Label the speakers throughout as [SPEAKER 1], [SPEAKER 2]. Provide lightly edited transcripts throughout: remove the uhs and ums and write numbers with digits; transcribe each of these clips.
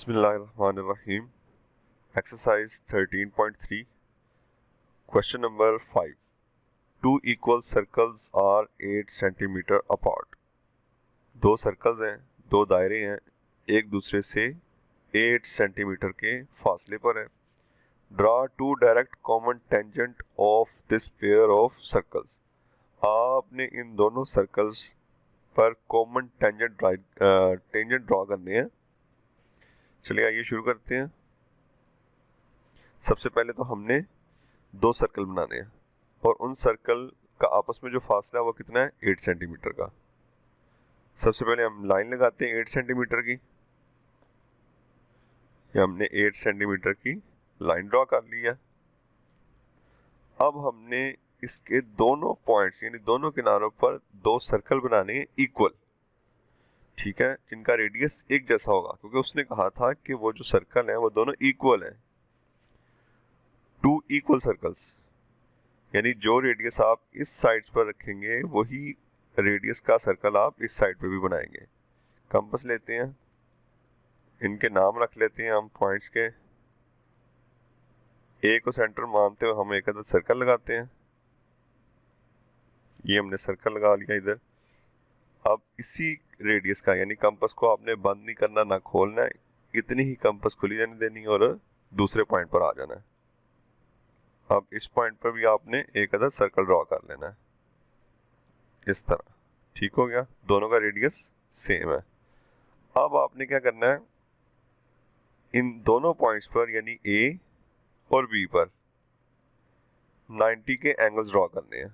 [SPEAKER 1] बिस्मिल्लाहिर्रहमानिर्रहीम। Exercise 13.3 question number 5। Two equal circles are 8 centimetre apart. दो circles हैं, दो दायरे हैं, एक दूसरे से 8 सेंटीमीटर के फासले पर हैं। Draw two direct common tangent of this pair of circles. आपने इन दोनों सर्कल्स पर कॉमन टेंजेंट ड्रा करने हैं। चलिए आइए शुरू करते हैं। सबसे पहले तो हमने दो सर्कल बनाने हैं और उन सर्कल का आपस में जो फासला है वो कितना है, 8 सेंटीमीटर का। सबसे पहले हम लाइन लगाते हैं 8 सेंटीमीटर की। ये हमने 8 सेंटीमीटर की लाइन ड्रॉ कर ली है। अब हमने इसके दोनों पॉइंट्स यानी दोनों किनारों पर दो सर्कल बनाने हैं इक्वल, ठीक है, जिनका रेडियस एक जैसा होगा, क्योंकि उसने कहा था कि वो जो सर्कल है वो दोनों इक्वल है। टू इक्वल सर्कल्स यानी जो रेडियस आप इस साइड पर रखेंगे वही रेडियस का सर्कल आप इस साइड पे भी बनाएंगे। कंपास लेते हैं, इनके नाम रख लेते हैं हम पॉइंट्स के। ए को सेंटर मानते हुए हम एक अदद सर्कल लगाते हैं। ये हमने सर्कल लगा लिया इधर। अब इसी रेडियस का यानी कंपास को आपने बंद नहीं करना, ना खोलना है, इतनी ही कंपास खुली रहने देनी और दूसरे पॉइंट पर आ जाना है। अब इस पॉइंट पर भी आपने एक अदद सर्कल ड्रॉ कर लेना है इस तरह। ठीक हो गया, दोनों का रेडियस सेम है। अब आपने क्या करना है, इन दोनों पॉइंट्स पर यानी ए और बी पर 90 के एंगल्स ड्रॉ करने हैं।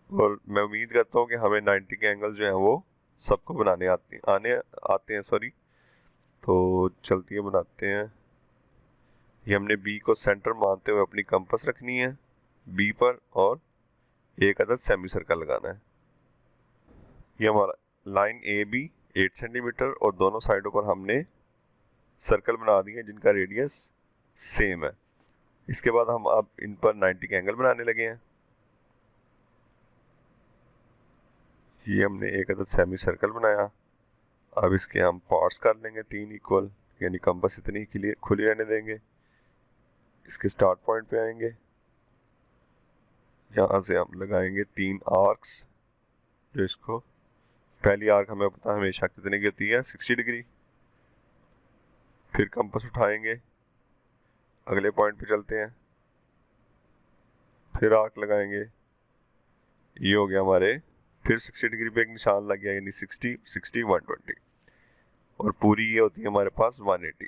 [SPEAKER 1] और मैं उम्मीद करता हूँ कि हमें 90 के एंगल्स जो हैं वो सबको बनाने आते हैं। तो चलती है बनाते हैं। ये हमने बी को सेंटर मानते हुए अपनी कंपास रखनी है बी पर और एक अदद सेमी सर्कल लगाना है। ये हमारा लाइन ए बी 8 सेंटीमीटर और दोनों साइडों पर हमने सर्कल बना दिए जिनका रेडियस सेम है। इसके बाद हम अब इन पर 90 के एंगल बनाने लगे हैं। ये हमने एक अदद सेमी सर्कल बनाया। अब इसके हम पार्ट्स कर लेंगे 3 इक्वल, यानी कंपास इतनी खुली रहने देंगे। इसके स्टार्ट पॉइंट पे आएंगे, यहाँ से हम लगाएंगे 3 आर्क्स। जो इसको पहली आर्क हमें पता है हमेशा कितने की होती है, 60 डिग्री। फिर कंपास उठाएंगे, अगले पॉइंट पे चलते हैं, फिर आर्क लगाएंगे। ये हो गया हमारे, फिर 60 डिग्री पे एक निशान लग गया यानी 60, 60, 120 और पूरी ये होती है हमारे पास 180।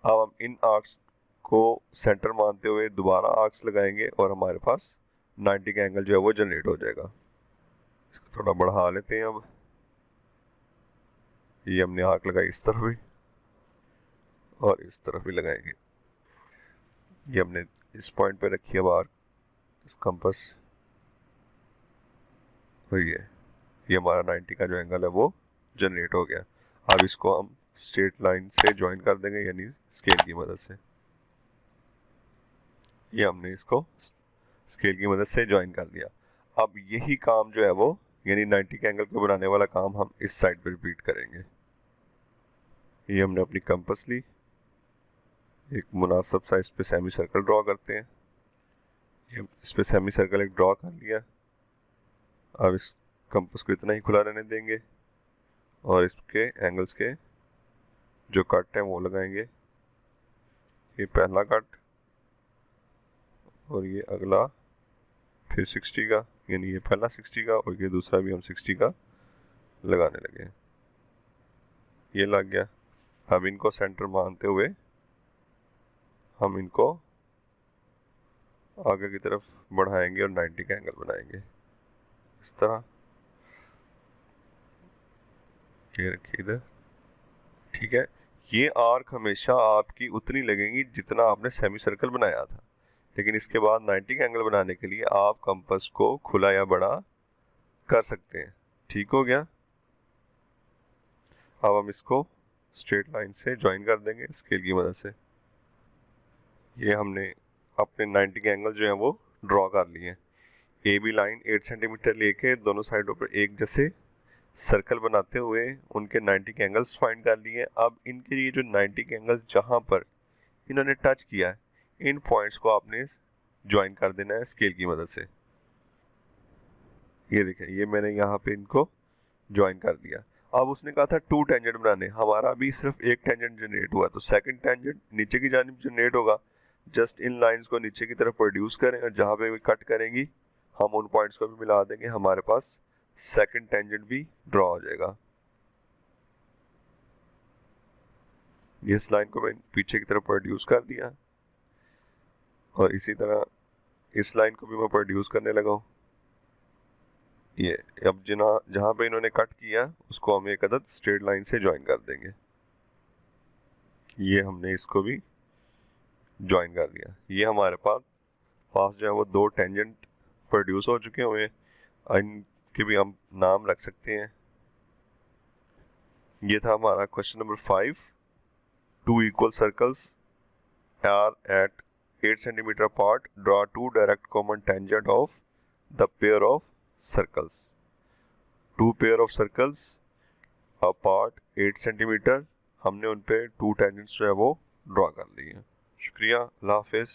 [SPEAKER 1] अब हम इन आर्क्स को सेंटर मानते हुए दोबारा आर्क्स लगाएंगे और हमारे पास 90 का एंगल जो है वो जनरेट हो जाएगा। इसको थोड़ा बढ़ा लेते हैं। अब ये हमने आर्क लगाई इस तरफ भी और इस तरफ भी लगाएंगे। ये हमने इस पॉइंट पे रखी है अब आर्क, इस कंपास वही है। ये हमारा 90 का जो एंगल है वो जनरेट हो गया। अब इसको हम स्ट्रेट लाइन से ज्वाइन कर देंगे यानी स्केल की मदद से। ये हमने इसको स्केल की मदद से ज्वाइन कर दिया। अब यही काम जो है वो यानी 90 के एंगल को बनाने वाला काम हम इस साइड पे रिपीट करेंगे। ये हमने अपनी कंपास ली, एक मुनासिब साइज पे सेमी सर्कल ड्रॉ करते हैं। ये इस पे सेमी सर्कल एक ड्रॉ कर लिया। अब इस कंपास को इतना ही खुला रहने देंगे और इसके एंगल्स के जो कट हैं वो लगाएंगे। ये पहला कट और ये अगला फिर 60 का, यानी ये पहला 60 का और ये दूसरा भी हम 60 का लगाने लगे। ये लग गया। अब इनको सेंटर मानते हुए हम इनको आगे की तरफ बढ़ाएंगे और 90 का एंगल बनाएंगे इस तरह। ये रखिए इधर, ठीक है। ये आर्क हमेशा आपकी उतनी लगेंगी जितना आपने सेमी सर्कल बनाया था, लेकिन इसके बाद 90 का एंगल बनाने के लिए आप कंपास को खुला या बड़ा कर सकते हैं। ठीक हो गया। अब हम इसको स्ट्रेट लाइन से ज्वाइन कर देंगे स्केल की मदद से। ये हमने अपने 90 के एंगल जो है वो ड्रॉ कर लिए हैं। ए बी लाइन 8 सेंटीमीटर लेके दोनों साइडों पर एक जैसे सर्कल बनाते हुए उनके 90 के एंगल्स फाइंड कर लिए। अब इनके ये जो 90 के एंगल्स जहाँ पर इन्होंने टच किया है, इन पॉइंट्स को आपने ज्वाइन कर देना है स्केल की मदद से। ये देखें, ये मैंने यहाँ पे इनको ज्वाइन कर दिया। अब उसने कहा था 2 टेंजेंट बनाने, हमारा अभी सिर्फ एक टेंजेंट जनरेट हुआ, तो सेकंड टेंजेंट नीचे की जानिब जनरेट होगा। जस्ट इन लाइंस को नीचे की तरफ प्रोड्यूस करें और जहाँ पे भी कट करेंगी हम उन पॉइंट्स को भी मिला देंगे, हमारे पास सेकंड टेंजेंट भी ड्रॉ हो जाएगा। इस लाइन को मैं पीछे की तरफ प्रोड्यूस कर दिया और इसी तरह इस लाइन को भी मैं प्रोड्यूस करने लगा हूँ। ये अब जहाँ पे इन्होंने कट किया उसको हम एक अदद स्ट्रेट लाइन से ज्वाइन कर देंगे। ये हमने इसको भी ज्वाइन कर दिया। ये हमारे पास जो है वो 2 टेंजेंट प्रोड्यूस हो चुके हुए हैं, इनके भी हम नाम रख सकते हैं। ये था हमारा question number 5। 2 equal circles are at 8 cm apart. Draw 2 direct common tangent of the pair of circles. 2 pair of circles apart 8 cm, हमने उन पे 2 tangents जो है वो ड्रॉ कर ली है। शुक्रिया, अल्लाह हाफिज़।